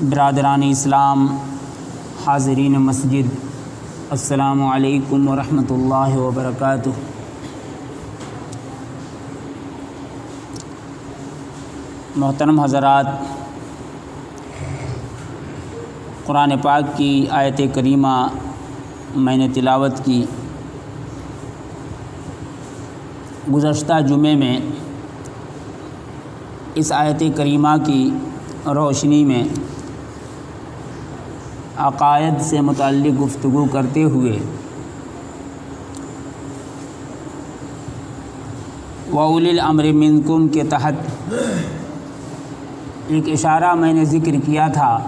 برادران اسلام، حاضرین مسجد، السلام علیکم ورحمۃ اللہ وبرکاتہ۔ محترم حضرات، قرآن پاک کی آیت کریمہ میں نے تلاوت کی۔ گزشتہ جمعے میں اس آیت کریمہ کی روشنی میں عقائد سے متعلق گفتگو کرتے ہوئے وَأُولِي الْأَمْرِ مِنْكُمْ کے تحت ایک اشارہ میں نے ذکر کیا تھا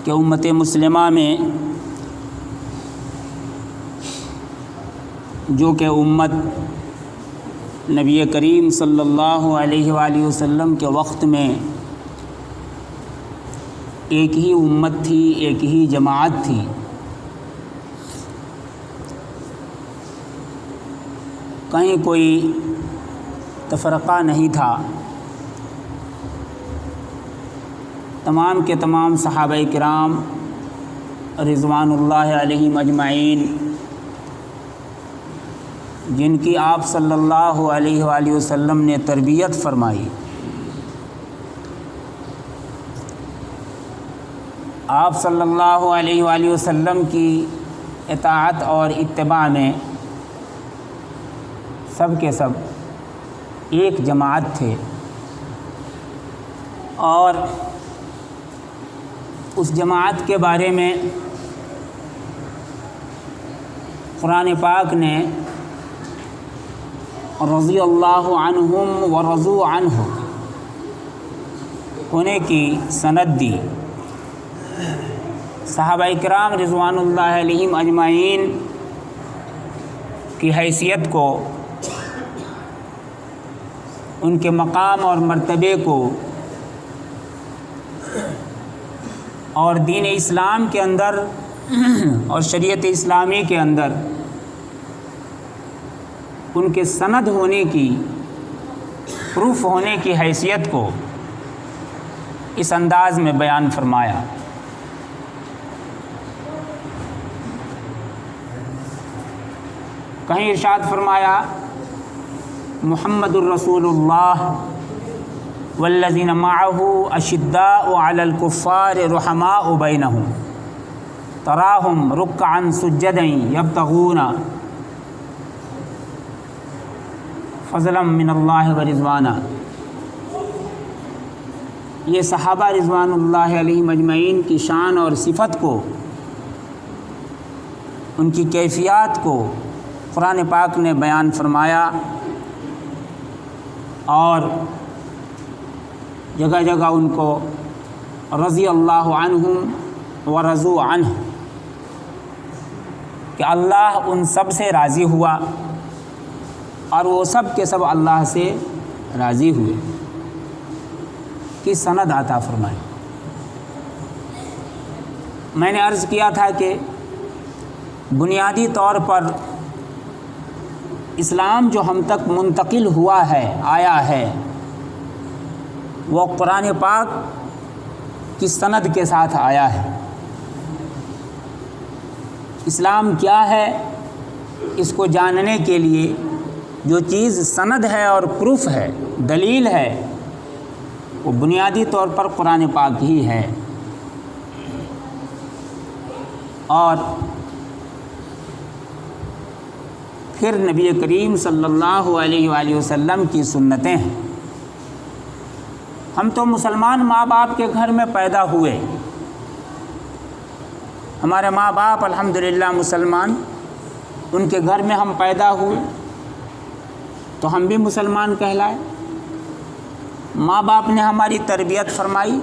کہ امت مسلمہ میں جو کہ امت نبی کریم صلی اللہ علیہ وآلہ وسلم کے وقت میں ایک ہی امت تھی، ایک ہی جماعت تھی۔ کہیں کوئی تفرقہ نہیں تھا۔ تمام کے تمام صحابہ کرام رضوان اللہ علیہم اجمعین، جن کی آپ صلی اللہ علیہ وآلہ وسلم نے تربیت فرمائی، آپ صلی اللہ علیہ وآلہ وسلم کی اطاعت اور اتباع میں سب کے سب ایک جماعت تھے، اور اس جماعت کے بارے میں قرآن پاک نے رضی اللہ عنہم ورضوا عنہ ہونے کی سند دی۔ صحابہ کرام رضوان اللہ علیہم اجمعین کی حیثیت کو، ان کے مقام اور مرتبے کو، اور دین اسلام کے اندر اور شریعت اسلامی کے اندر ان کے سند ہونے کی، پروف ہونے کی حیثیت کو اس انداز میں بیان فرمایا۔ کہیں ارشاد فرمایا محمد الرسول اللہ والذین معہ اشداء علی الکفار رحماء بینہم تراہم رکعا سجدا یبتغون فضلا من اللہ ورضوانا۔ یہ صحابہ رضوان اللہ علیہم اجمعین کی شان اور صفت کو، ان کی کیفیات کو قرآن پاک نے بیان فرمایا، اور جگہ جگہ ان کو رضی اللہ عنہم ورضوا عنہ، کہ اللہ ان سب سے راضی ہوا اور وہ سب کے سب اللہ سے راضی ہوئے، کی سند عطا فرمائے۔ میں نے عرض کیا تھا کہ بنیادی طور پر اسلام جو ہم تک منتقل ہوا ہے، آیا ہے، وہ قرآن پاک کی سند کے ساتھ آیا ہے۔ اسلام کیا ہے، اس کو جاننے کے لیے جو چیز سند ہے اور پروف ہے، دلیل ہے، وہ بنیادی طور پر قرآن پاک ہی ہے۔ اور پھر نبی کریم صلی اللہ علیہ وآلہ وسلم کی سنتیں ہیں۔ ہم تو مسلمان ماں باپ کے گھر میں پیدا ہوئے، ہمارے ماں باپ الحمدللہ مسلمان، ان کے گھر میں ہم پیدا ہوئے تو ہم بھی مسلمان کہلائے۔ ماں باپ نے ہماری تربیت فرمائی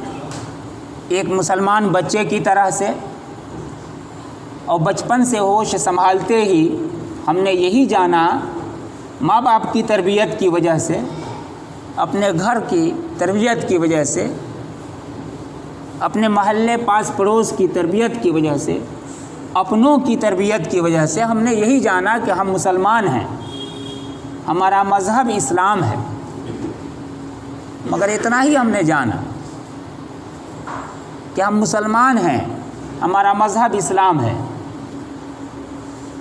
ایک مسلمان بچے کی طرح سے، اور بچپن سے ہوش سنبھالتے ہی ہم نے یہی جانا، ماں باپ کی تربیت کی وجہ سے، اپنے گھر کی تربیت کی وجہ سے، اپنے محلے پاس پڑوس کی تربیت کی وجہ سے، اپنوں کی تربیت کی وجہ سے ہم نے یہی جانا کہ ہم مسلمان ہیں، ہمارا مذہب اسلام ہے، مگر اتنا ہی ہم نے جانا۔ کہ ہم مسلمان ہیں، ہمارا مذہب اسلام ہے۔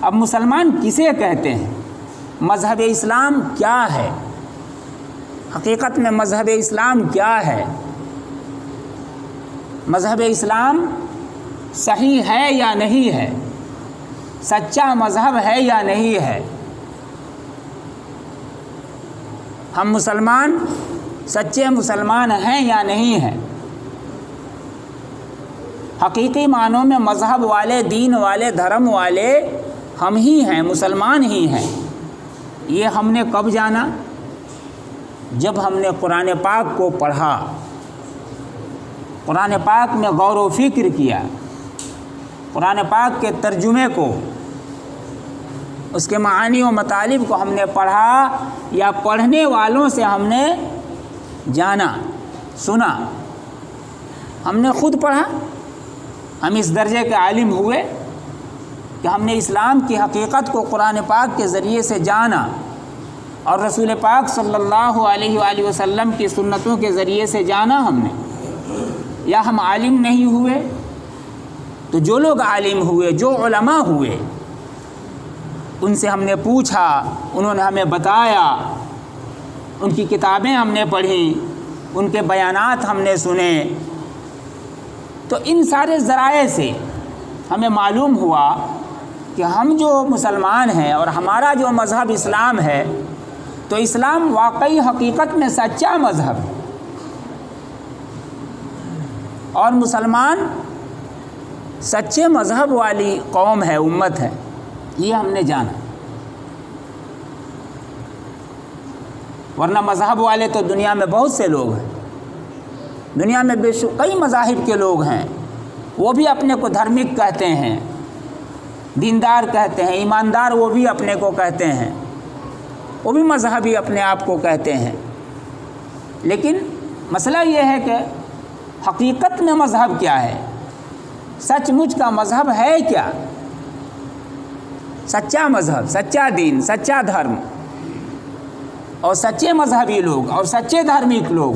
اب مسلمان کسے کہتے ہیں؟ مذہب اسلام کیا ہے؟ حقیقت میں مذہب اسلام کیا ہے؟ مذہب اسلام صحیح ہے یا نہیں ہے؟ سچا مذہب ہے یا نہیں ہے؟ ہم مسلمان سچے مسلمان ہیں یا نہیں ہیں؟ حقیقی معنوں میں مذہب والے، دین والے، دھرم والے ہم ہی ہیں، مسلمان ہی ہیں۔ یہ ہم نے کب جانا؟ جب ہم نے قرآن پاک کو پڑھا، قرآن پاک میں غور و فکر کیا، قرآن پاک کے ترجمے کو، اس کے معانی و مطالب کو ہم نے پڑھا یا پڑھنے والوں سے ہم نے جانا، سنا۔ ہم نے خود پڑھا، ہم اس درجے کے عالم ہوئے کہ ہم نے اسلام کی حقیقت کو قرآن پاک کے ذریعے سے جانا، اور رسول پاک صلی اللہ علیہ وآلہ وسلم کی سنتوں کے ذریعے سے جانا ہم نے۔ یا ہم عالم نہیں ہوئے؟ تو جو لوگ عالم ہوئے، جو علماء ہوئے، ان سے ہم نے پوچھا، انہوں نے ہمیں بتایا، ان کی کتابیں ہم نے پڑھیں، ان کے بیانات ہم نے سنے۔ تو ان سارے ذرائع سے ہمیں معلوم ہوا کہ ہم جو مسلمان ہیں اور ہمارا جو مذہب اسلام ہے، تو اسلام واقعی حقیقت میں سچا مذہب ہے، اور مسلمان سچے مذہب والی قوم ہے، امت ہے۔ یہ ہم نے جانا، ورنہ مذہب والے تو دنیا میں بہت سے لوگ ہیں، دنیا میں کئی مذاہب کے لوگ ہیں، وہ بھی اپنے کو دھرمک کہتے ہیں، دیندار کہتے ہیں، ایماندار وہ بھی اپنے کو کہتے ہیں، وہ بھی مذہبی اپنے آپ کو کہتے ہیں۔ لیکن مسئلہ یہ ہے کہ حقیقت میں مذہب کیا ہے؟ سچ مچ کا مذہب ہے کیا؟ سچا مذہب، سچا دین، سچا دھرم، اور سچے مذہبی لوگ اور سچے دھارمک لوگ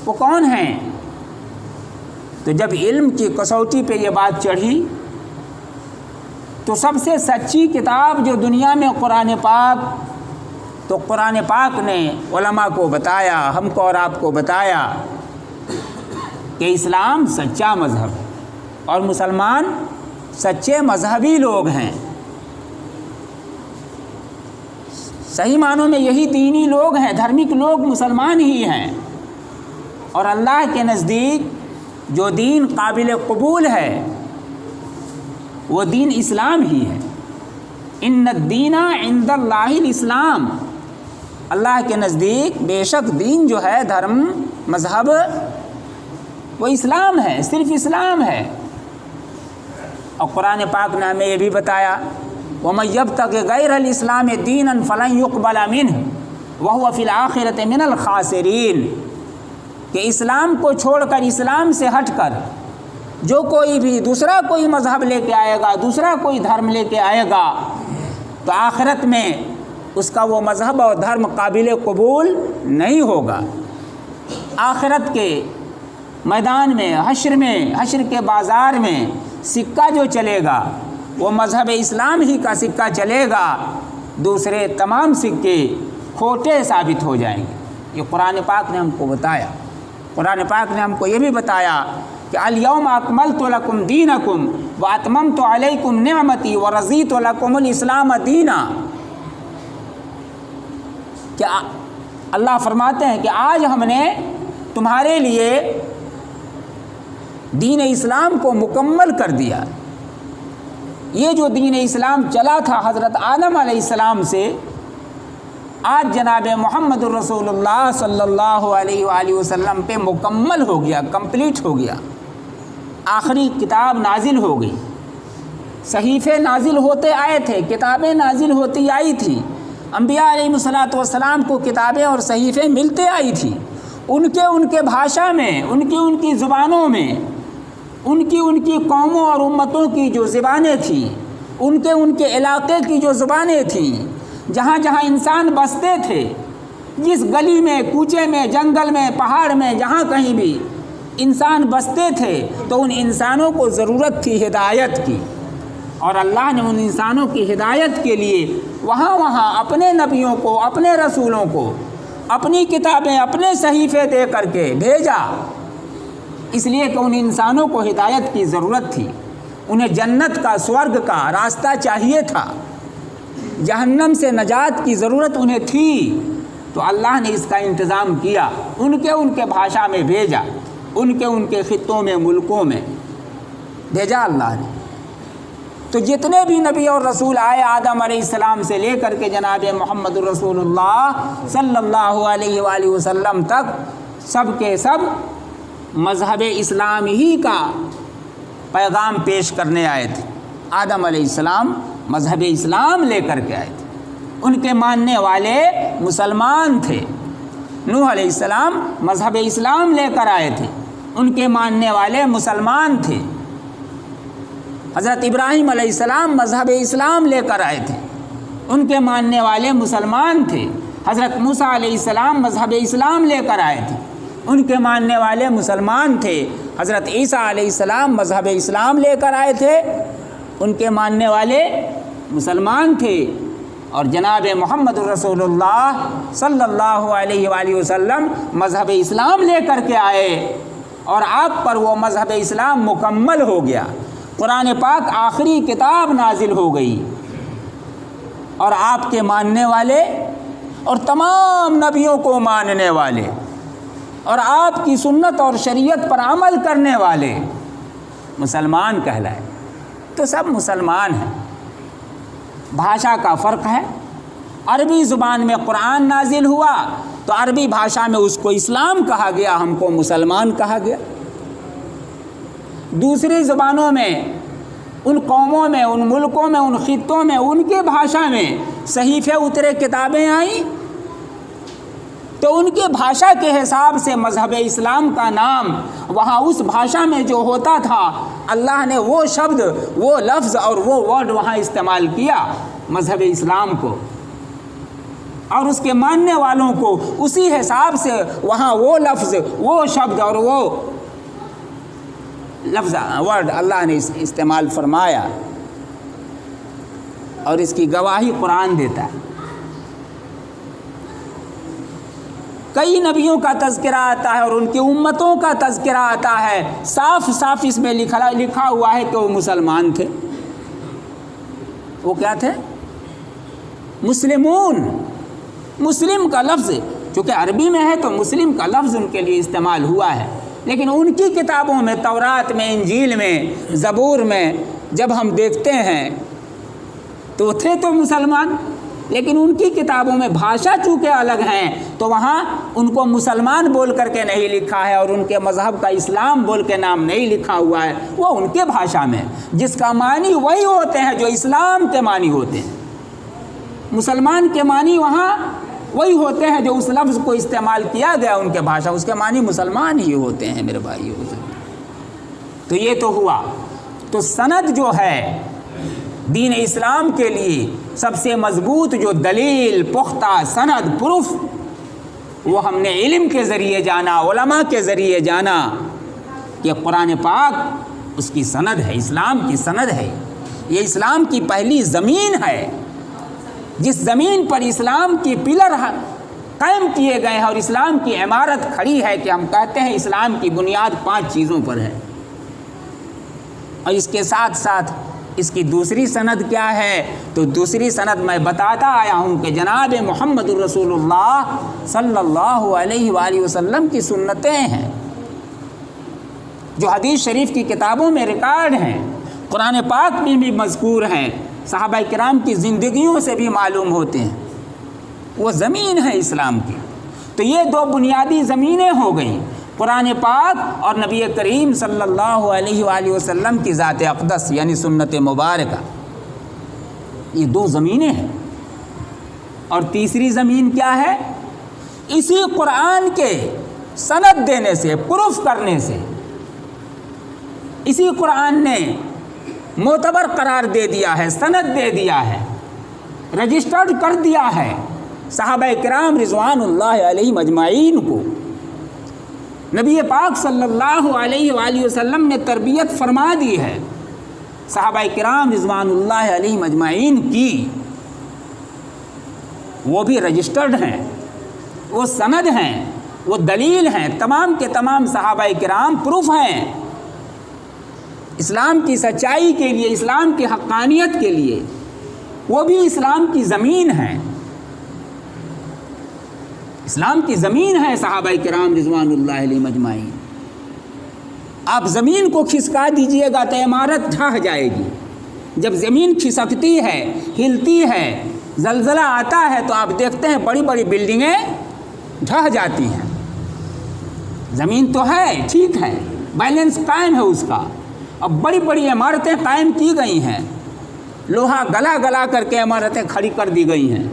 وہ کون ہیں؟ تو جب علم کی کسوٹی پہ یہ بات چڑھی تو سب سے سچی کتاب جو دنیا میں قرآن پاک، تو قرآن پاک نے علماء کو بتایا، ہم کو اور آپ کو بتایا کہ اسلام سچا مذہب ہے اور مسلمان سچے مذہبی لوگ ہیں۔ صحیح معنوں میں یہی دینی لوگ ہیں، دھرمک لوگ مسلمان ہی ہیں، اور اللہ کے نزدیک جو دین قابل قبول ہے وہ دین اسلام ہی ہے۔ ان الدین عند اللہ الاسلام، اللہ کے نزدیک بے شک دین جو ہے، دھرم، مذہب، وہ اسلام ہے، صرف اسلام ہے۔ اور قرآن پاک نے ہمیں یہ بھی بتایا وَمَن يَبْتَغِ غَيْرَ الْإِسْلَامِ دِينًا فَلَن يُقْبَلَ مِنْهُ وَهُوَ فِي الْآخِرَةِ مِنَ الْخَاسِرِينَ، کہ اسلام کو چھوڑ کر، اسلام سے ہٹ کر جو کوئی بھی دوسرا کوئی مذہب لے کے آئے گا، دوسرا کوئی دھرم لے کے آئے گا، تو آخرت میں اس کا وہ مذہب اور دھرم قابل قبول نہیں ہوگا۔ آخرت کے میدان میں، حشر کے بازار میں سکہ جو چلے گا وہ مذہب اسلام ہی کا سکہ چلے گا، دوسرے تمام سکے کھوٹے ثابت ہو جائیں گے۔ یہ قرآن پاک نے ہم کو بتایا۔ قرآن پاک نے ہم کو یہ بھی بتایا کہ الیوم اکملت لکم دینکم واتممت علیکم نعمتی ورضیت لکم الاسلام دینا، کہ اللہ فرماتے ہیں کہ آج ہم نے تمہارے لیے دین اسلام کو مکمل کر دیا۔ یہ جو دین اسلام چلا تھا حضرت آدم علیہ السلام سے، آج جناب محمد الرسول اللہ صلی اللہ علیہ وآلہ وسلم پہ مکمل ہو گیا، کمپلیٹ ہو گیا۔ آخری کتاب نازل ہو گئی، صحیفے نازل ہوتے آئے تھے، کتابیں نازل ہوتی آئی تھی، انبیاء علیہ السلام کو کتابیں اور صحیفے ملتے آئی تھی، ان کے بھاشا میں، ان کی زبانوں میں، ان کی قوموں اور امتوں کی جو زبانیں تھیں، ان کے علاقے کی جو زبانیں تھیں، جہاں جہاں انسان بستے تھے، جس گلی میں، کوچے میں، جنگل میں، پہاڑ میں، جہاں کہیں بھی انسان بستے تھے تو ان انسانوں کو ضرورت تھی ہدایت کی، اور اللہ نے ان انسانوں کی ہدایت کے لیے وہاں اپنے نبیوں کو، اپنے رسولوں کو اپنی کتابیں، اپنے صحیفے دے کر کے بھیجا، اس لیے کہ ان انسانوں کو ہدایت کی ضرورت تھی۔ انہیں جنت کا، سورگ کا راستہ چاہیے تھا، جہنم سے نجات کی ضرورت انہیں تھی، تو اللہ نے اس کا انتظام کیا، ان کے بھاشا میں بھیجا، ان کے خطوں میں، ملکوں میں بھیجا اللہ نے۔ تو جتنے بھی نبی اور رسول آئے آدم علیہ السلام سے لے کر کے جناب محمد الرسول اللہ صلی اللہ علیہ وآلہ وسلم تک، سب کے سب مذہب اسلام ہی کا پیغام پیش کرنے آئے تھے۔ آدم علیہ السلام مذہب اسلام لے کر کے آئے تھے، ان کے ماننے والے مسلمان تھے۔ نوح علیہ السلام مذہب اسلام لے کر آئے تھے، ان کے ماننے والے مسلمان تھے۔ حضرت ابراہیم علیہ السلام مذہب اسلام لے کر آئے تھے، ان کے ماننے والے مسلمان تھے۔ حضرت موسیٰ علیہ السلام مذہب اسلام لے کر آئے تھے، ان کے ماننے والے مسلمان تھے۔ حضرت عیسیٰ علیہ السلام مذہب اسلام لے کر آئے تھے، ان کے ماننے والے مسلمان تھے۔ اور جناب محمد رسول اللہ صلی اللہ علیہ وآلہ وسلم مذہب اسلام لے کر کے آئے، اور آپ پر وہ مذہب اسلام مکمل ہو گیا۔ قرآن پاک آخری کتاب نازل ہو گئی، اور آپ کے ماننے والے اور تمام نبیوں کو ماننے والے اور آپ کی سنت اور شریعت پر عمل کرنے والے مسلمان کہلائے۔ تو سب مسلمان ہیں، بھاشا کا فرق ہے۔ عربی زبان میں قرآن نازل ہوا تو عربی بھاشا میں اس کو اسلام کہا گیا، ہم کو مسلمان کہا گیا۔ دوسری زبانوں میں، ان قوموں میں، ان ملکوں میں، ان خطوں میں، ان کے بھاشا میں صحیفے اترے، کتابیں آئیں، تو ان کے بھاشا کے حساب سے مذہب اسلام کا نام وہاں اس بھاشا میں جو ہوتا تھا، اللہ نے وہ شبد، وہ لفظ اور وہ ورڈ وہاں استعمال کیا مذہب اسلام کو، اور اس کے ماننے والوں کو اسی حساب سے وہاں وہ لفظ، وہ شبد اور وہ لفظ، ورڈ اللہ نے استعمال فرمایا، اور اس کی گواہی قرآن دیتا ہے۔ کئی نبیوں کا تذکرہ آتا ہے اور ان کی امتوں کا تذکرہ آتا ہے، صاف صاف اس میں لکھا ہوا ہے کہ وہ مسلمان تھے۔ وہ کیا تھے؟ مسلمون۔ مسلم کا لفظ چونکہ عربی میں ہے تو مسلم کا لفظ ان کے لیے استعمال ہوا ہے، لیکن ان کی کتابوں میں، تورات میں، انجیل میں، زبور میں جب ہم دیکھتے ہیں تو تھے تو مسلمان، لیکن ان کی کتابوں میں بھاشا چونکہ الگ ہیں تو وہاں ان کو مسلمان بول کر کے نہیں لکھا ہے، اور ان کے مذہب کا اسلام بول کے نام نہیں لکھا ہوا ہے، وہ ان کے بھاشا میں، جس کا معنی وہی ہوتے ہیں جو اسلام کے معنی ہوتے ہیں۔ مسلمان کے معنی وہاں وہی ہوتے ہیں جو اس لفظ کو استعمال کیا گیا ان کے بھاشا، اس کے معنی مسلمان ہی ہوتے ہیں میرے بھائیو۔ تو یہ تو ہوا۔ تو سند جو ہے دین اسلام کے لیے سب سے مضبوط جو دلیل، پختہ سند، پروف، وہ ہم نے علم کے ذریعے جانا، علماء کے ذریعے جانا کہ قرآن پاک اس کی سند ہے، اسلام کی سند ہے، یہ اسلام کی پہلی زمین ہے، جس زمین پر اسلام کی پلر قائم کیے گئے ہیں اور اسلام کی عمارت کھڑی ہے، کہ ہم کہتے ہیں اسلام کی بنیاد 5 چیزوں پر ہے۔ اور اس کے ساتھ ساتھ اس کی دوسری سند کیا ہے؟ تو دوسری سند میں بتاتا آیا ہوں کہ جناب محمد الرسول اللہ صلی اللہ علیہ وآلہ وسلم کی سنتیں ہیں، جو حدیث شریف کی کتابوں میں ریکارڈ ہیں، قرآن پاک میں بھی مذکور ہیں، صحابہ کرام کی زندگیوں سے بھی معلوم ہوتے ہیں، وہ زمین ہے اسلام کی۔ تو یہ 2 بنیادی زمینیں ہو گئیں، قرآن پاک اور نبی کریم صلی اللہ علیہ وآلہ وسلم کی ذات اقدس یعنی سنت مبارکہ، یہ 2 زمینیں ہیں۔ اور تیسری زمین کیا ہے؟ اسی قرآن کے سند دینے سے، پروف کرنے سے، اسی قرآن نے معتبر قرار دے دیا ہے، سند دے دیا ہے، رجسٹرڈ کر دیا ہے صحابہ کرام رضوان اللہ علیہم اجمعین کو نبی پاک صلی اللہ علیہ وآلہ وسلم نے تربیت فرما دی ہے صحابہ کرام رضوان اللہ علیہم اجمعین کی، وہ بھی رجسٹرڈ ہیں، وہ سند ہیں، وہ دلیل ہیں، تمام کے تمام صحابہ کرام پروف ہیں اسلام کی سچائی کے لیے، اسلام کی حقانیت کے لیے۔ وہ بھی اسلام کی زمین ہے، اسلام کی زمین ہے صحابہ کرام رضوان اللہ علیہم اجمعین۔ آپ زمین کو کھسکا دیجئے گا تو عمارت ڈھہ جائے گی۔ جب زمین کھسکتی ہے، ہلتی ہے، زلزلہ آتا ہے تو آپ دیکھتے ہیں بڑی بڑی بلڈنگیں ڈھہ جاتی ہیں۔ زمین تو ہے، ٹھیک ہے، بیلنس قائم ہے اس کا، اب بڑی بڑی عمارتیں قائم کی گئی ہیں، لوہا گلا گلا کر کے عمارتیں کھڑی کر دی گئی ہیں،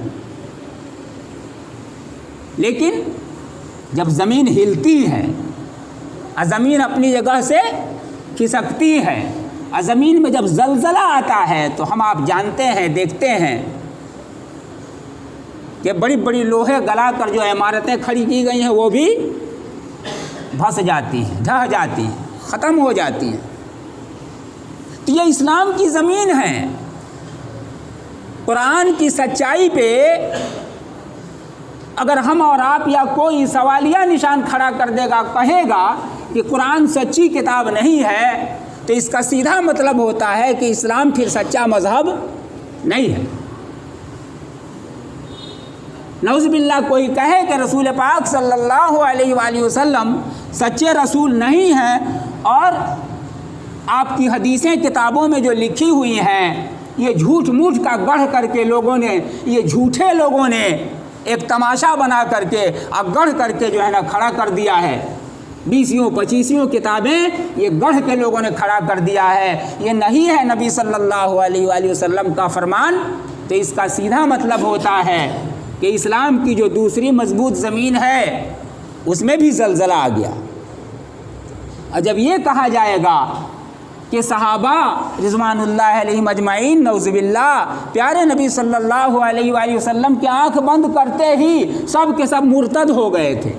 لیکن جب زمین ہلتی ہے، زمین اپنی جگہ سے کھسکتی ہے، زمین میں جب زلزلہ آتا ہے تو ہم آپ جانتے ہیں، دیکھتے ہیں کہ بڑی بڑی لوہے گلا کر جو عمارتیں کھڑی کی گئی ہیں وہ بھی دھس جاتی ہیں، ڈھہ جاتی ہیں، ختم ہو جاتی ہیں۔ تو یہ اسلام کی زمین ہے۔ قرآن کی سچائی پہ اگر ہم اور آپ یا کوئی سوالیہ نشان کھڑا کر دے گا، کہے گا کہ قرآن سچی کتاب نہیں ہے، تو اس کا سیدھا مطلب ہوتا ہے کہ اسلام پھر سچا مذہب نہیں ہے۔ نعوذ باللہ کوئی کہے کہ رسول پاک صلی اللہ علیہ وآلہ وسلم سچے رسول نہیں ہیں، اور آپ کی حدیثیں کتابوں میں جو لکھی ہوئی ہیں یہ جھوٹ موٹ کا گڑھ کر کے لوگوں نے، یہ جھوٹے لوگوں نے ایک تماشا بنا کر کے گڑھ کر کے جو ہے نا کھڑا کر دیا ہے، 20-25 کتابیں یہ گڑھ کے لوگوں نے کھڑا کر دیا ہے، یہ نہیں ہے نبی صلی اللہ علیہ وآلہ وسلم کا فرمان۔ تو اس کا سیدھا مطلب ہوتا ہے کہ اسلام کی جو دوسری مضبوط زمین ہے اس میں بھی زلزلہ آ گیا۔ اور جب یہ کہا جائے گا کہ صحابہ رضوان اللہ علیہم اجمعین نعوذ باللہ پیارے نبی صلی اللہ علیہ وآلہ وسلم کی آنکھ بند کرتے ہی سب کے سب مرتد ہو گئے تھے،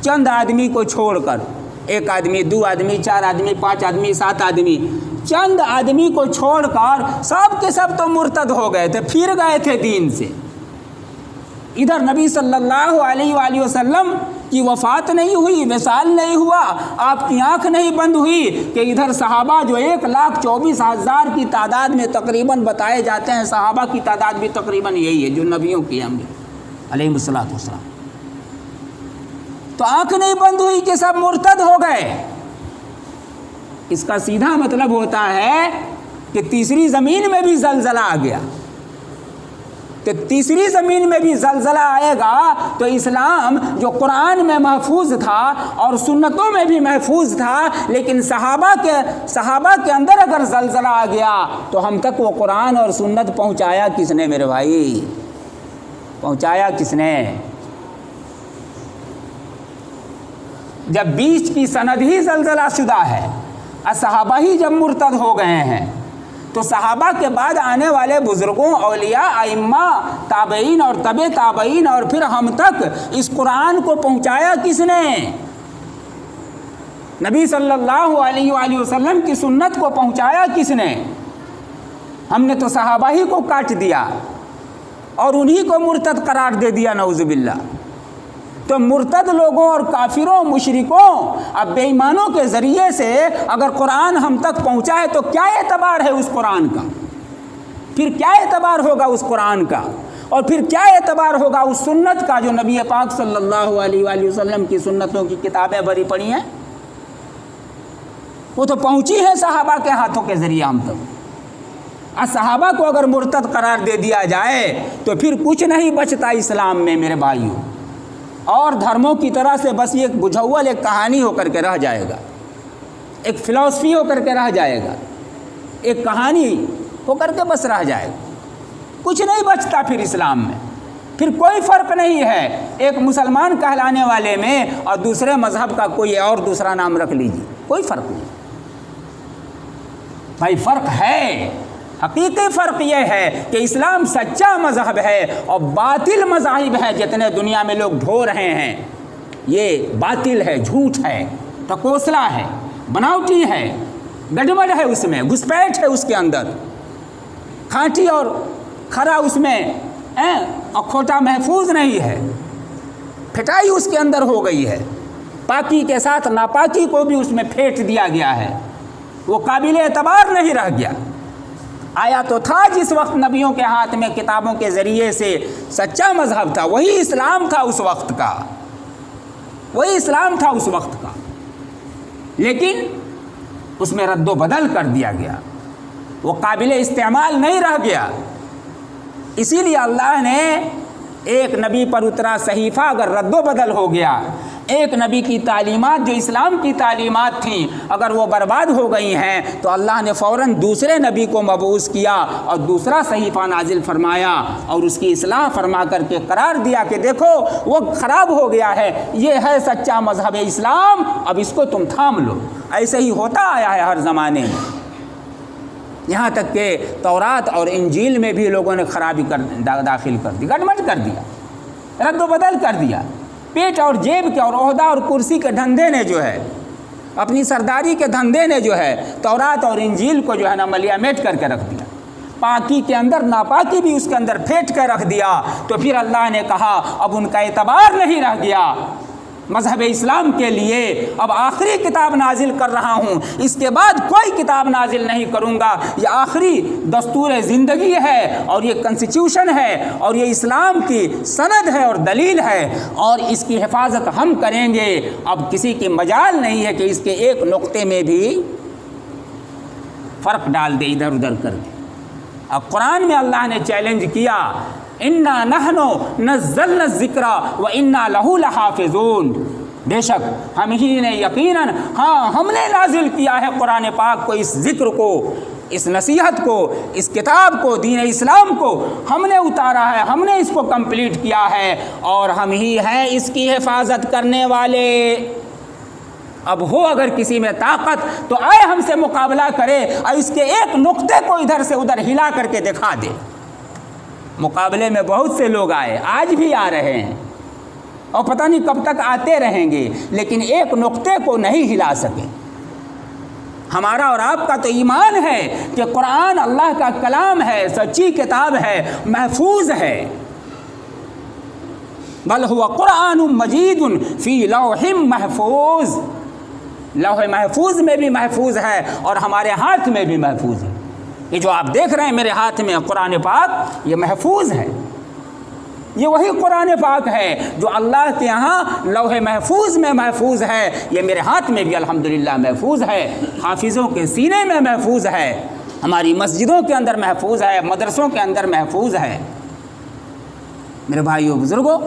چند آدمی کو چھوڑ کر، 1 آدمی، 2 آدمی، 4 آدمی، 5 آدمی، 7 آدمی، چند آدمی کو چھوڑ کر سب کے سب تو مرتد ہو گئے تھے، پھر گئے تھے دین سے۔ ادھر نبی صلی اللہ علیہ وآلہ وسلم کی وفات نہیں ہوئی، وصال نہیں ہوا، آپ کی آنکھ نہیں بند ہوئی، کہ ادھر صحابہ جو 1,24,000 کی تعداد میں تقریباً بتائے جاتے ہیں، صحابہ کی تعداد بھی تقریباً یہی ہے جو نبیوں کی ہم علیہم الصلوۃ والسلام، تو آنکھ نہیں بند ہوئی کہ سب مرتد ہو گئے۔ اس کا سیدھا مطلب ہوتا ہے کہ تیسری زمین میں بھی زلزلہ آ گیا، کہ تیسری زمین میں بھی زلزلہ آئے گا تو اسلام جو قرآن میں محفوظ تھا اور سنتوں میں بھی محفوظ تھا، لیکن صحابہ کے اندر اگر زلزلہ آ گیا تو ہم تک وہ قرآن اور سنت پہنچایا کس نے میرے بھائی؟ پہنچایا کس نے؟ جب بیچ کی سند ہی زلزلہ شدہ ہے اور صحابہ ہی جب مرتد ہو گئے ہیں، تو صحابہ کے بعد آنے والے بزرگوں، اولیاء، ائمہ، تابعین اور تبع تابعین اور پھر ہم تک اس قرآن کو پہنچایا کس نے؟ نبی صلی اللہ علیہ وآلہ وسلم کی سنت کو پہنچایا کس نے؟ ہم نے تو صحابہ ہی کو کاٹ دیا اور انہی کو مرتد قرار دے دیا، نعوذ باللہ۔ تو مرتد لوگوں اور کافروں، مشرکوں، اب بے ایمانوں کے ذریعے سے اگر قرآن ہم تک پہنچا ہے تو کیا اعتبار ہے اس قرآن کا؟ پھر کیا اعتبار ہوگا اس قرآن کا؟ اور پھر کیا اعتبار ہوگا اس سنت کا جو نبی پاک صلی اللہ علیہ وآلہ وسلم کی سنتوں کی کتابیں بھری پڑی ہیں؟ وہ تو پہنچی ہے صحابہ کے ہاتھوں کے ذریعے ہم تک۔ اور صحابہ کو اگر مرتد قرار دے دیا جائے تو پھر کچھ نہیں بچتا اسلام میں میرے بھائیوں، اور دھرموں کی طرح سے بس یہ ایک بجھول، ایک کہانی ہو کر کے رہ جائے گا، ایک فلسفی ہو کر کے رہ جائے گا، ایک کہانی ہو کر کے بس رہ جائے گا، کچھ نہیں بچتا پھر اسلام میں۔ پھر کوئی فرق نہیں ہے ایک مسلمان کہلانے والے میں اور دوسرے مذہب کا کوئی اور دوسرا نام رکھ لیجیے، کوئی فرق نہیں بھائی۔ فرق ہے، حقیقی فرق یہ ہے کہ اسلام سچا مذہب ہے اور باطل مذاہب ہیں جتنے دنیا میں لوگ ڈھو رہے ہیں یہ باطل ہے، جھوٹ ہے، ٹکوسلا ہے، بناوٹی ہے، گڑبڑ ہے، اس میں گھسپیٹ ہے، اس کے اندر کھانٹی اور کھرا اس میں کھوٹا محفوظ نہیں ہے، پھٹائی اس کے اندر ہو گئی ہے، پاکی کے ساتھ ناپاکی کو بھی اس میں پھینٹ دیا گیا ہے، وہ قابل اعتبار نہیں رہ گیا۔ آیا تو تھا جس وقت نبیوں کے ہاتھ میں کتابوں کے ذریعے سے سچا مذہب تھا، وہی اسلام تھا اس وقت کا، وہی اسلام تھا اس وقت کا، لیکن اس میں رد و بدل کر دیا گیا، وہ قابل استعمال نہیں رہ گیا۔ اسی لیے اللہ نے ایک نبی پر اترا صحیفہ اگر رد و بدل ہو گیا، ایک نبی کی تعلیمات جو اسلام کی تعلیمات تھیں اگر وہ برباد ہو گئی ہیں، تو اللہ نے فوراً دوسرے نبی کو مبعوث کیا اور دوسرا صحیفہ نازل فرمایا اور اس کی اصلاح فرما کر کے قرار دیا کہ دیکھو وہ خراب ہو گیا ہے، یہ ہے سچا مذہب اسلام، اب اس کو تم تھام لو۔ ایسے ہی ہوتا آیا ہے ہر زمانے میں، یہاں تک کہ تورات اور انجیل میں بھی لوگوں نے خرابی داخل کر دی، گڑبڑ کر دیا، رد و بدل کر دیا۔ پیٹ اور جیب کے اور عہدہ اور کرسی کے دھندے نے جو ہے، اپنی سرداری کے دھندے نے جو ہے تورات اور انجیل کو جو ہے نا ملیا میٹ کر کے رکھ دیا، پاکی کے اندر ناپاکی بھی اس کے اندر پھینٹ کے رکھ دیا۔ تو پھر اللہ نے کہا اب ان کا اعتبار نہیں رہ گیا مذہب اسلام کے لیے، اب آخری کتاب نازل کر رہا ہوں، اس کے بعد کوئی کتاب نازل نہیں کروں گا، یہ آخری دستور زندگی ہے اور یہ کنسٹیٹیوشن ہے اور یہ اسلام کی سند ہے اور دلیل ہے اور اس کی حفاظت ہم کریں گے۔ اب کسی کی مجال نہیں ہے کہ اس کے ایک نقطے میں بھی فرق ڈال دے، ادھر ادھر کر دے۔ اب قرآن میں اللہ نے چیلنج کیا، انا نحن نزلنا الذکر و انا لہ لحافظون، بے شک ہم ہی نے یقیناً ہم نے نازل کیا ہے قرآن پاک کو، اس ذکر کو، اس نصیحت کو، اس کتاب کو، دین اسلام کو ہم نے اتارا ہے، ہم نے اس کو کمپلیٹ کیا ہے اور ہم ہی ہیں اس کی حفاظت کرنے والے۔ اب ہو اگر کسی میں طاقت تو آئے ہم سے مقابلہ کرے اور اس کے ایک نقطے کو ادھر سے ادھر ہلا کر کے دکھا دے۔ مقابلے میں بہت سے لوگ آئے، آج بھی آ رہے ہیں اور پتہ نہیں کب تک آتے رہیں گے، لیکن ایک نقطے کو نہیں ہلا سکے۔ ہمارا اور آپ کا تو ایمان ہے کہ قرآن اللہ کا کلام ہے، سچی کتاب ہے، محفوظ ہے، بل هو قرآن مجید فی لوح محفوظ، لوح محفوظ میں بھی محفوظ ہے اور ہمارے ہاتھ میں بھی محفوظ ہے۔ یہ جو آپ دیکھ رہے ہیں میرے ہاتھ میں قرآن پاک، یہ محفوظ ہے، یہ وہی قرآن پاک ہے جو اللہ کے یہاں لوح محفوظ میں محفوظ ہے، یہ میرے ہاتھ میں بھی الحمدللہ محفوظ ہے، حافظوں کے سینے میں محفوظ ہے، ہماری مسجدوں کے اندر محفوظ ہے، مدرسوں کے اندر محفوظ ہے۔ میرے بھائیوں بزرگوں،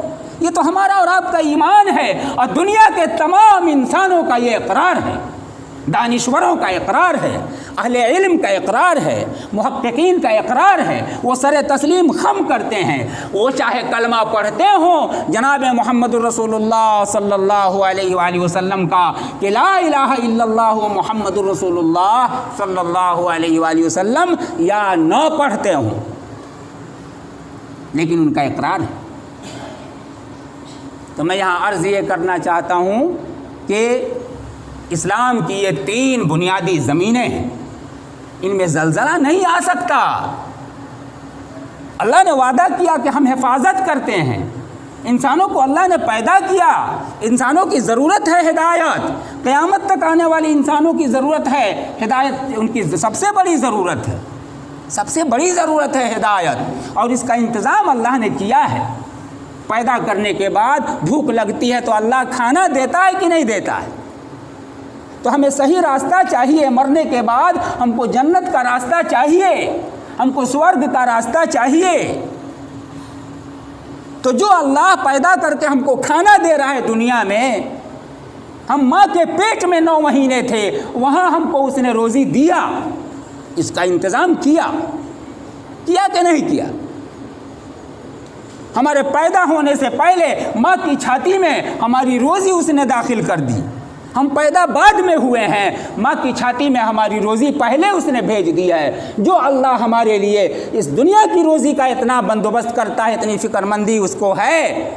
یہ تو ہمارا اور آپ کا ایمان ہے اور دنیا کے تمام انسانوں کا یہ اقرار ہے، دانشوروں کا اقرار ہے، اہل علم کا اقرار ہے، محققین کا اقرار ہے، وہ سر تسلیم خم کرتے ہیں، وہ چاہے کلمہ پڑھتے ہوں جناب محمد الرسول اللہ صلی اللہ علیہ وآلہ وسلم کا کہ لا الہ الا اللہ محمد الرسول اللہ صلی اللہ علیہ وآلہ وسلم، یا نہ پڑھتے ہوں، لیکن ان کا اقرار ہے۔ تو میں یہاں عرض یہ کرنا چاہتا ہوں کہ اسلام کی یہ 3 بنیادی زمینیں ہیں، ان میں زلزلہ نہیں آ سکتا۔ اللہ نے وعدہ کیا کہ ہم حفاظت کرتے ہیں، انسانوں کو اللہ نے پیدا کیا، انسانوں کی ضرورت ہے ہدایت، قیامت تک آنے والی انسانوں کی ضرورت ہے ہدایت، ان کی سب سے بڑی ضرورت ہے، سب سے بڑی ضرورت ہے ہدایت، اور اس کا انتظام اللہ نے کیا ہے۔ پیدا کرنے کے بعد بھوک لگتی ہے تو اللہ کھانا دیتا ہے کہ نہیں دیتا ہے؟ تو ہمیں صحیح راستہ چاہیے، مرنے کے بعد ہم کو جنت کا راستہ چاہیے، ہم کو سورگ کا راستہ چاہیے۔ تو جو اللہ پیدا کر کے ہم کو کھانا دے رہا ہے دنیا میں، ہم ماں کے پیٹ میں 9 مہینے تھے، وہاں ہم کو اس نے روزی دیا، اس کا انتظام کیا کہ نہیں کیا؟ ہمارے پیدا ہونے سے پہلے ماں کی چھاتی میں ہماری روزی اس نے داخل کر دی، ہم پیدا بعد میں ہوئے ہیں، ماں کی چھاتی میں ہماری روزی پہلے اس نے بھیج دی ہے۔ جو اللہ ہمارے لیے اس دنیا کی روزی کا اتنا بندوبست کرتا ہے، اتنی فکر مندی اس کو ہے،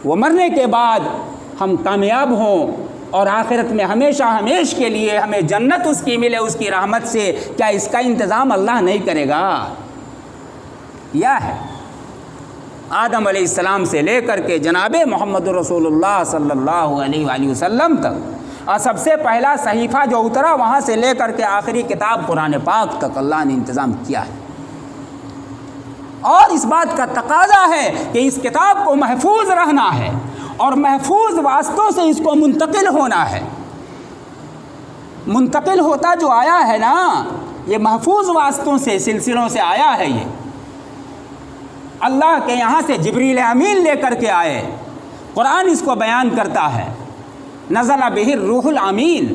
وہ مرنے کے بعد ہم کامیاب ہوں اور آخرت میں ہمیشہ ہمیش کے لیے ہمیں جنت اس کی ملے اس کی رحمت سے، کیا اس کا انتظام اللہ نہیں کرے گا؟ کیا ہے؟ آدم علیہ السلام سے لے کر کے جناب محمد رسول اللہ صلی اللہ علیہ وآلہ وسلم تک، اور سب سے پہلا صحیفہ جو اترا وہاں سے لے کر کے آخری کتاب قرآن پاک تک اللہ نے انتظام کیا ہے۔ اور اس بات کا تقاضا ہے کہ اس کتاب کو محفوظ رہنا ہے اور محفوظ واسطوں سے اس کو منتقل ہونا ہے۔ منتقل ہوتا جو آیا ہے نا، یہ محفوظ واسطوں سے، سلسلوں سے آیا ہے۔ یہ اللہ کے یہاں سے جبریل امین لے کر کے آئے، قرآن اس کو بیان کرتا ہے، نزل بہ الروح الامین،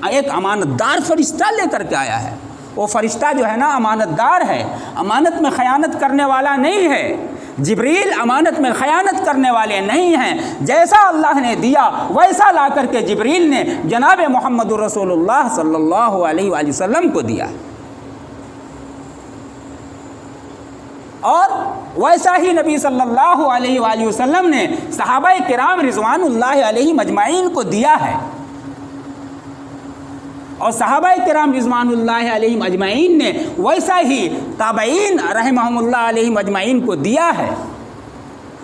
ایک امانت دار فرشتہ لے کر کے آیا ہے۔ وہ فرشتہ جو ہے نا امانت دار ہے، امانت میں خیانت کرنے والا نہیں ہے۔ جبریل امانت میں خیانت کرنے والے نہیں ہیں، جیسا اللہ نے دیا ویسا لا کر کے جبریل نے جناب محمد رسول اللہ صلی اللہ علیہ وآلہ وسلم کو دیا، اور ویسا ہی نبی صلی اللہ علیہ وآلہ وسلم نے صحابہ کرام رضوان اللہ علیہ مجمعین کو دیا ہے، اور صحابہ کرام رضوان اللہ علیہ مجمعین نے ویسا ہی تابعین رحمہم اللہ علیہ مجمعین کو دیا ہے،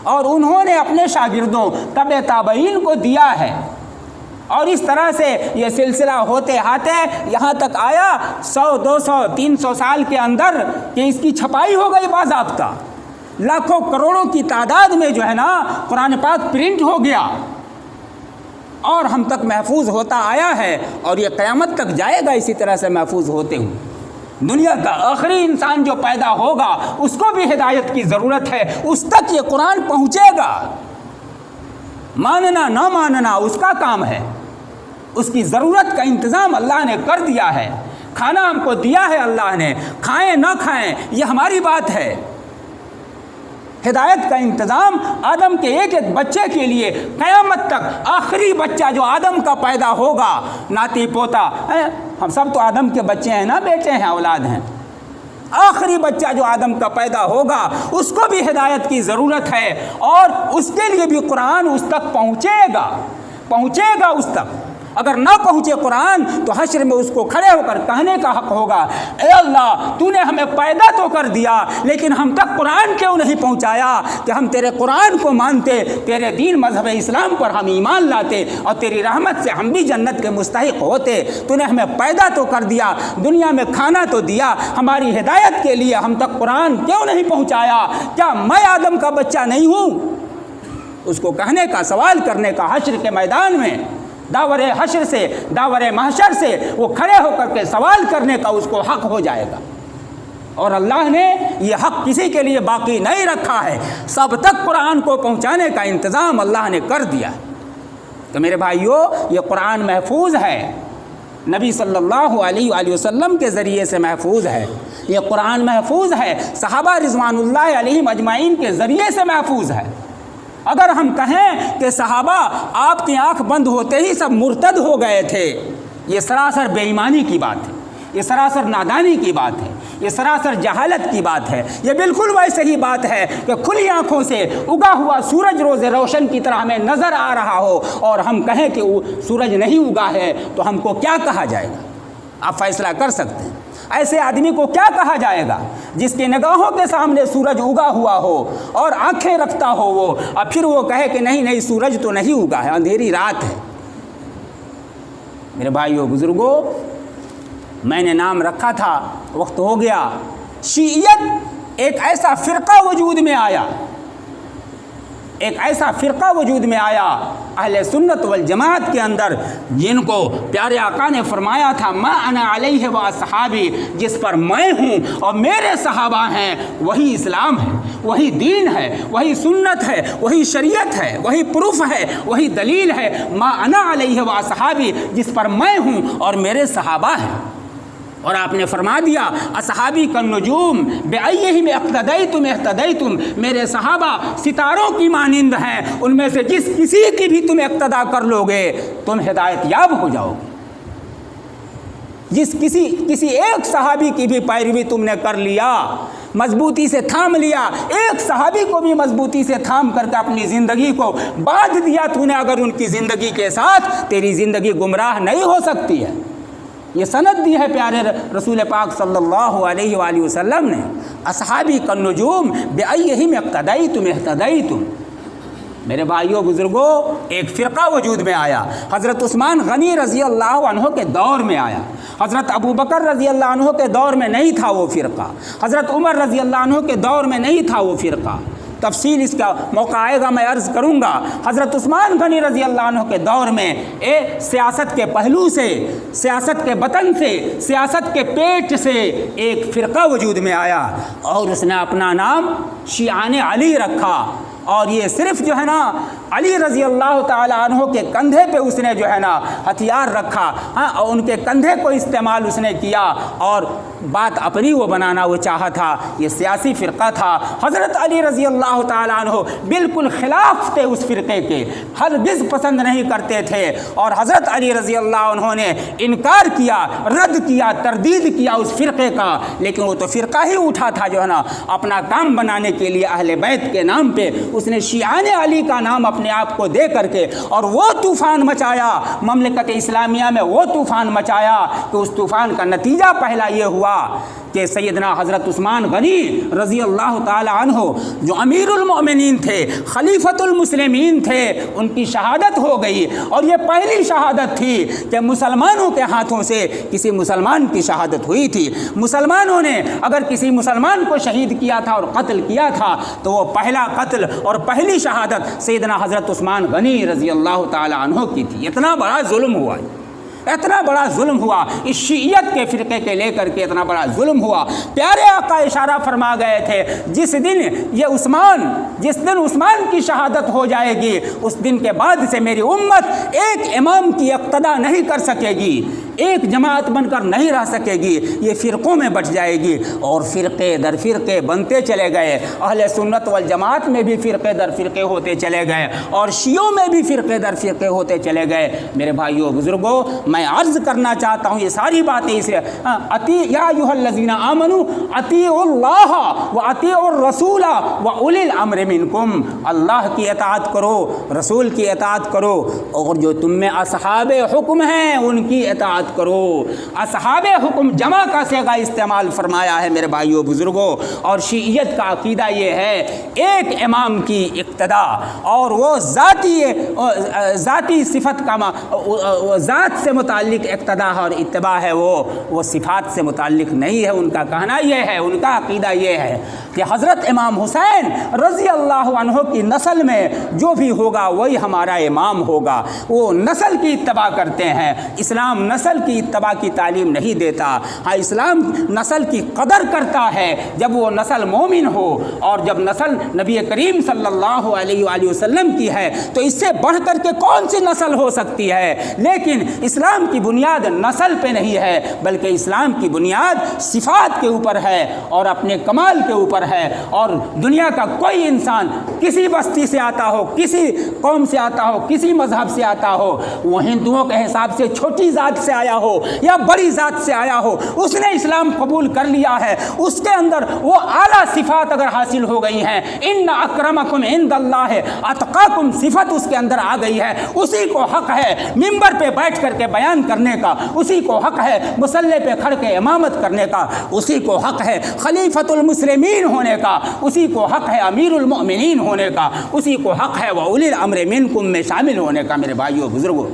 اور انہوں نے اپنے شاگردوں تبع تابعین کو دیا ہے، اور اس طرح سے یہ سلسلہ ہوتے آتے یہاں تک آیا 100 200 300 سال کے اندر کہ اس کی چھپائی ہو گئی باضابطہ، لاکھوں کروڑوں کی تعداد میں جو ہے نا قرآن پاک پرنٹ ہو گیا اور ہم تک محفوظ ہوتا آیا ہے، اور یہ قیامت تک جائے گا اسی طرح سے محفوظ ہوتے ہوئے۔ دنیا کا آخری انسان جو پیدا ہوگا اس کو بھی ہدایت کی ضرورت ہے، اس تک یہ قرآن پہنچے گا، ماننا نہ ماننا اس کا کام ہے، اس کی ضرورت کا انتظام اللہ نے کر دیا ہے، کھانا ہم کو دیا ہے اللہ نے، کھائیں نہ کھائیں یہ ہماری بات ہے۔ ہدایت کا انتظام آدم کے ایک ایک بچے کے لیے قیامت تک، آخری بچہ جو آدم کا پیدا ہوگا، ناتی پوتا، ہم سب تو آدم کے بچے ہیں نا، بیٹے ہیں، اولاد ہیں، آخری بچہ جو آدم کا پیدا ہوگا اس کو بھی ہدایت کی ضرورت ہے، اور اس کے لیے بھی قرآن اس تک پہنچے گا اس تک۔ اگر نہ پہنچے قرآن تو حشر میں اس کو کھڑے ہو کر کہنے کا حق ہوگا، اے اللہ تو نے ہمیں پیدا تو کر دیا لیکن ہم تک قرآن کیوں نہیں پہنچایا کہ ہم تیرے قرآن کو مانتے، تیرے دین مذہب اسلام پر ہم ایمان لاتے، اور تیری رحمت سے ہم بھی جنت کے مستحق ہوتے۔ تو نے ہمیں پیدا تو کر دیا، دنیا میں کھانا تو دیا، ہماری ہدایت کے لیے ہم تک قرآن کیوں نہیں پہنچایا؟ کیا میں آدم کا بچہ نہیں ہوں؟ اس کو کہنے کا، سوال کرنے کا حشر کے میدان میں، داور حشر سے، داور محشر سے وہ کھڑے ہو کر کے سوال کرنے کا اس کو حق ہو جائے گا، اور اللہ نے یہ حق کسی کے لیے باقی نہیں رکھا ہے، سب تک قرآن کو پہنچانے کا انتظام اللہ نے کر دیا۔ تو میرے بھائیو، یہ قرآن محفوظ ہے، نبی صلی اللہ علیہ وآلہ وسلم کے ذریعے سے محفوظ ہے، یہ قرآن محفوظ ہے، صحابہ رضوان اللہ علیہ مجمعین کے ذریعے سے محفوظ ہے۔ اگر ہم کہیں کہ صحابہ آپ کی آنکھ بند ہوتے ہی سب مرتد ہو گئے تھے، یہ سراسر بے ایمانی کی بات ہے، یہ سراسر نادانی کی بات ہے، یہ سراسر جہالت کی بات ہے۔ یہ بالکل ویسے ہی بات ہے کہ کھلی آنکھوں سے اگا ہوا سورج روز روشن کی طرح ہمیں نظر آ رہا ہو اور ہم کہیں کہ وہ سورج نہیں اگا ہے تو ہم کو کیا کہا جائے گا؟ آپ فیصلہ کر سکتے ہیں۔ ایسے آدمی کو کیا کہا جائے گا جس کی نگاہوں کے سامنے سورج اگا ہوا ہو اور آنکھیں رکھتا ہو وہ، اور پھر وہ کہے کہ نہیں سورج تو نہیں اگا ہے، اندھیری رات ہے۔ میرے بھائیو بزرگوں، میں نے نام رکھا تھا، وقت ہو گیا، شیعیت ایک ایسا فرقہ وجود میں آیا، ایک ایسا فرقہ وجود میں آیا اہل سنت والجماعت کے اندر، جن کو پیارے آقا نے فرمایا تھا ما انا علیہ و اصحابی، جس پر میں ہوں اور میرے صحابہ ہیں وہی اسلام ہے، وہی دین ہے، وہی سنت ہے، وہی شریعت ہے، وہی پروف ہے، وہی دلیل ہے۔ ما انا علیہ و اصحابی، جس پر میں ہوں اور میرے صحابہ ہیں۔ اور آپ نے فرما دیا اصحابی کا نجوم بأیہم اقتدیتم اہتدیتم، میرے صحابہ ستاروں کی مانند ہیں، ان میں سے جس کسی کی بھی تم اقتدا کر لو گے تم ہدایت یاب ہو جاؤ گے۔ جس کسی ایک صحابی کی بھی پیروی تم نے کر لیا، مضبوطی سے تھام لیا، ایک صحابی کو بھی مضبوطی سے تھام کر کے اپنی زندگی کو باندھ دیا تو نے، اگر ان کی زندگی کے ساتھ تیری زندگی گمراہ نہیں ہو سکتی ہے۔ یہ سند دی ہے پیارے رسول پاک صلی اللہ علیہ وآلہ وسلم نے، اصحابی کالنجوم بأیہم اقتدیتم اہتدیتم۔ میرے بھائیوں بزرگوں، ایک فرقہ وجود میں آیا، حضرت عثمان غنی رضی اللہ عنہ کے دور میں آیا، حضرت ابو بکر رضی اللہ عنہ کے دور میں نہیں تھا وہ فرقہ، حضرت عمر رضی اللہ عنہ کے دور میں نہیں تھا وہ فرقہ، تفصیل اس کا موقع آئے گا میں عرض کروں گا۔ حضرت عثمان غنی رضی اللہ عنہ کے دور میں سیاست کے پہلو سے، سیاست کے بطن سے، سیاست کے پیٹ سے ایک فرقہ وجود میں آیا، اور اس نے اپنا نام شیعان علی رکھا، اور یہ صرف جو ہے نا علی رضی اللہ تعالیٰ عنہ کے کندھے پہ اس نے جو ہے نا ہتھیار رکھا، اور ان کے کندھے کو استعمال اس نے کیا، اور بات اپنی وہ بنانا وہ چاہا تھا۔ یہ سیاسی فرقہ تھا۔ حضرت علی رضی اللہ تعالیٰ عنہ بالکل خلاف تھے اس فرقے کے، ہرگز پسند نہیں کرتے تھے، اور حضرت علی رضی اللہ عنہ نے انکار کیا، رد کیا، تردید کیا اس فرقے کا، لیکن وہ تو فرقہ ہی اٹھا تھا جو ہے نا اپنا کام بنانے کے لیے اہل بیت کے نام پہ اس نے شیعان علی کا نام اپنے آپ کو دے کر کے، اور وہ طوفان مچایا مملکت اسلامیہ میں، وہ طوفان مچایا کہ اس طوفان کا نتیجہ پہلا یہ ہوا کہ سیدنا حضرت عثمان غنی رضی اللہ تعالی عنہ جو امیر المؤمنین تھے، خلیفۃ المسلمین تھے، ان کی شہادت ہو گئی، اور یہ پہلی شہادت تھی کہ مسلمانوں کے ہاتھوں سے کسی مسلمان کی شہادت ہوئی تھی۔ مسلمانوں نے اگر کسی مسلمان کو شہید کیا تھا اور قتل کیا تھا تو وہ پہلا قتل اور پہلی شہادت سیدنا حضرت عثمان غنی رضی اللہ تعالی عنہ کی تھی۔ اتنا بڑا ظلم ہوا، اتنا بڑا ظلم ہوا، اس شیعیت کے فرقے کے لے کر کے اتنا بڑا ظلم ہوا۔ پیارے آقا اشارہ فرما گئے تھے جس دن عثمان کی شہادت ہو جائے گی، اس دن کے بعد سے میری امت ایک امام کی اقتدا نہیں کر سکے گی، ایک جماعت بن کر نہیں رہ سکے گی، یہ فرقوں میں بٹ جائے گی، اور فرقے در فرقے بنتے چلے گئے۔ اہل سنت والجماعت میں بھی فرقے در فرقے ہوتے چلے گئے، اور شیعوں میں بھی فرقے در فرقے ہوتے چلے گئے۔ میرے بھائیوں بزرگوں، میں عرض کرنا چاہتا ہوں یہ ساری باتیں اس لیے یا ایھا الذین آمنوا اطیعوا اللہ و اطیعوا الرسول و اولی الامر منکم، اللہ کی اطاعت کرو، رسول کی اطاعت کرو، اور جو تم میں اصحاب حکم ہیں ان کی اطاعت کرو۔ اصحاب حکم جمع کا صیغہ استعمال فرمایا ہے میرے بھائیوں بزرگوں، اور شیعیت کا عقیدہ یہ ہے ایک امام کی اقتدا، اور وہ ذاتی صفت کا ذات سے متعلق اقتدا اور اتباع ہے، وہ صفات سے متعلق نہیں ہے۔ ان کا کہنا یہ ہے، ان کا عقیدہ یہ ہے کہ حضرت امام حسین رضی اللہ عنہ کی نسل میں جو بھی ہوگا وہی ہمارا امام ہوگا۔ وہ نسل کی اتباع کرتے ہیں، اسلام نسل کی اتباع کی تعلیم نہیں دیتا۔ ہاں، اسلام نسل کی قدر کرتا ہے جب وہ نسل مومن ہو، اور جب نسل نبی کریم صلی اللہ علیہ وآلہ وسلم کی ہے تو اس سے بڑھ کر کے کون سی نسل ہو سکتی ہے؟ لیکن اسلام کی بنیاد نسل پہ نہیں ہے، بلکہ اسلام کی بنیاد صفات کے اوپر ہے اور اپنے کمال کے اوپر ہے۔ اور دنیا کا کوئی انسان کسی بستی سے آتا ہو، کسی قوم سے آتا ہو، کسی مذہب سے آتا ہو، وہ ہندوؤں کے حساب سے چھوٹی ذات سے آیا ہو یا بڑی ذات سے آیا ہو، اس نے اسلام قبول کر لیا ہے، اس کے اندر وہ اعلیٰ صفات اگر حاصل ہو گئی ہیں، ان اکرمکم عند اللہ اتقاکم، صفت اس کے اندر آ گئی ہے، اسی کو حق ہے منبر پہ بیٹھ کر کے بیان کرنے کا، اسی کو حق ہے مصلی پہ کھڑ کے امامت کرنے کا، اسی کو حق ہے خلیفۃ المسلمین ہونے کا، اسی کو حق ہے امیر المؤمنین ہونے کا، اسی کو حق ہے وَأُولِي الْأَمْرِ مِنْكُم میں شامل ہونے کا۔ میرے بھائیوں بزرگوں،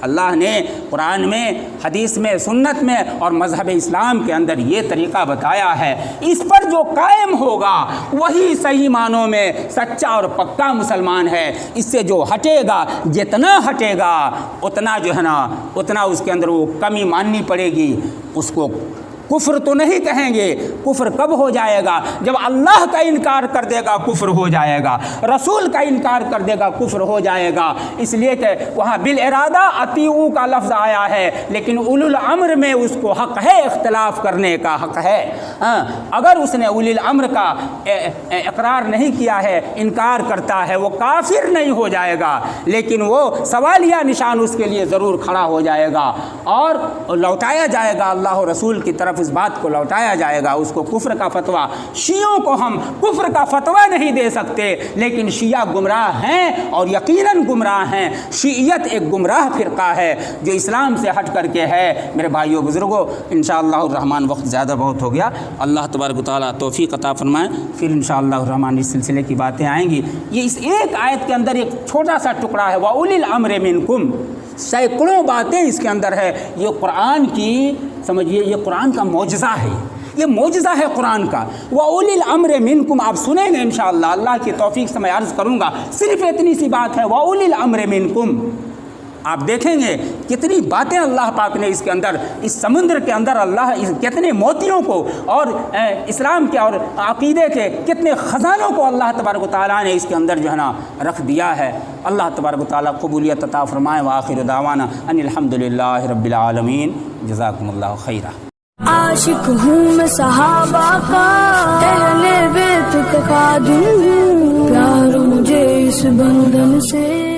اللہ نے قرآن میں، حدیث میں، سنت میں اور مذہب اسلام کے اندر یہ طریقہ بتایا ہے، اس پر جو قائم ہوگا وہی صحیح معنوں میں سچا اور پکا مسلمان ہے۔ اس سے جو ہٹے گا، جتنا ہٹے گا اتنا جو ہے نا اتنا اس کے اندر وہ کمی ماننی پڑے گی۔ اس کو کفر تو نہیں کہیں گے، کفر کب ہو جائے گا؟ جب اللہ کا انکار کر دے گا کفر ہو جائے گا، رسول کا انکار کر دے گا کفر ہو جائے گا۔ اس لیے کہ وہاں بالارادہ اطیعوا کا لفظ آیا ہے، لیکن اولو الامر میں اس کو حق ہے اختلاف کرنے کا، حق ہے۔ اگر اس نے اولی الامر کا اقرار نہیں کیا ہے، انکار کرتا ہے، وہ کافر نہیں ہو جائے گا، لیکن وہ سوالیہ نشان اس کے لیے ضرور کھڑا ہو جائے گا۔ اور لوٹایا جائے گا اللہ و رسول کی طرف، اس بات کو لوٹایا جائے گا۔ اس کو کفر کا فتویٰ، شیعوں کو ہم کفر کا فتویٰ نہیں دے سکتے، لیکن شیعہ گمراہ ہیں اور یقیناً گمراہ ہیں۔ شیعیت ایک گمراہ فرقہ ہے جو اسلام سے ہٹ کر کے ہے۔ میرے بھائیوں بزرگوں، انشاءاللہ الرحمن وقت زیادہ بہت ہو گیا، اللہ تبارک و تعالیٰ توفیق عطا فرمائیں، پھر انشاءاللہ الرحمن اس سلسلے کی باتیں آئیں گی۔ یہ اس ایک آیت کے اندر ایک چھوٹا سا ٹکڑا ہے، وَأُولِي الْأَمْرِ مِنْكُمْ، سینکڑوں باتیں اس کے اندر ہے۔ یہ قرآن کی سمجھیے، یہ قرآن کا معجزہ ہے، یہ معجزہ ہے قرآن کا۔ وَأُولِي الْأَمْرِ مِنْكُمْ، آپ سنیں گے انشاءاللہ، اللہ کی توفیق سے میں عرض کروں گا، صرف اتنی سی بات ہے، وَأُولِي الْأَمْرِ مِنْكُمْ۔ آپ دیکھیں گے کتنی باتیں اللہ پاک نے اس کے اندر، اس سمندر کے اندر اللہ کتنے موتیوں کو اور اسلام کے اور عقیدے کے کتنے خزانوں کو اللہ تبارک و تعالیٰ نے اس کے اندر جو ہے نا رکھ دیا ہے۔ اللہ تبارک و تعالیٰ قبولیت عطا فرمائے۔ وآخر دعوانا ان الحمدللہ رب العالمین، جزاکم اللہ خیرا۔ عاشق ہوں میں صحابہ کا، اہل بیت کا خادم ہوں، پیار مجھے اس بندن سے